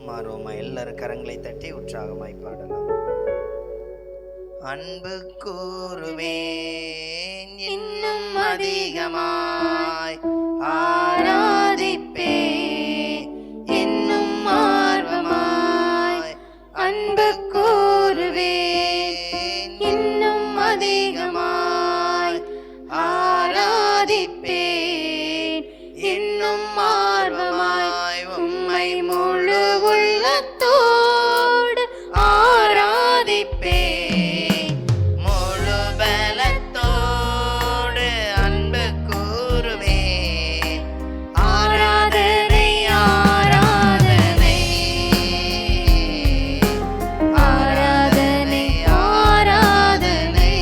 மாறுவோமா? எல்லாரும் கரங்களை தட்டி உற்சாகமாய் பாடலாம். அன்பு கூறுவேன் இன்னும் அதிகமாய், ஆராதிப்பேன் இன்னும் ஆர்வமாய். அன்பு கூறுவேன் இன்னும் அதிகமாய், ஆராதிப்பேன் இன்னும் ஆர்வமாய். உம்மை முழு உள்ளத்தோடு ஆராதிப்பேன், முழு பலத்தோடு அன்பு கூறுவேன். ஆராதனை ஆராதனை ஆராதனை ஆராதனை,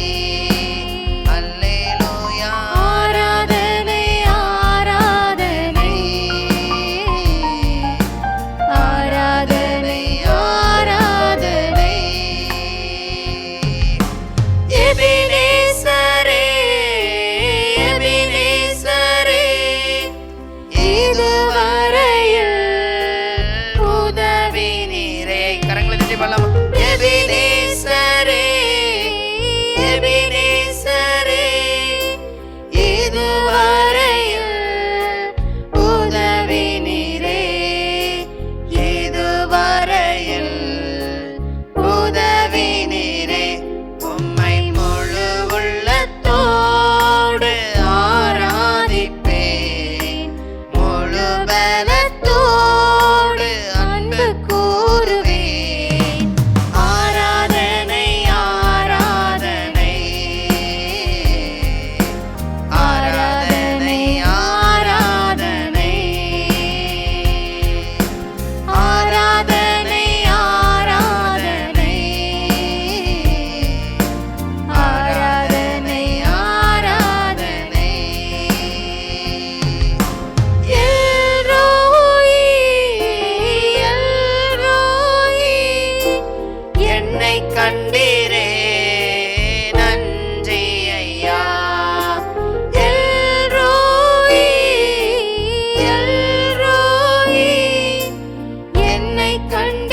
அல்லேலூயா. ஆராதனை ஆராதனை ஆராதனை ஆராதனை. எபினேசரே எபினேசரே, இதுவரையில் உதவி நீரே. கரங்களை தட்டி பாடலாமா? எபினேசரே எபினேசரே, இதுவரையில் உதவி நீரே. இதுவரையில் உதவி நீரே. உம்மை முழு உள்ளத்தோடு ஆராதிப்பேன், முழு பலத்தோடு அன்பு கூறுவேன். ஆராதனை ஆராதனை ஆராதனை ஆராதனை ஆராதனை ஆராதனை ஆராதனை ஆராதனை. எல்ரோயி எல்ரோயி, என்னை கண்டீரே நன்றி ஐயா. எல்ரோயி எல்ரோயி, என்னை கண்டீரே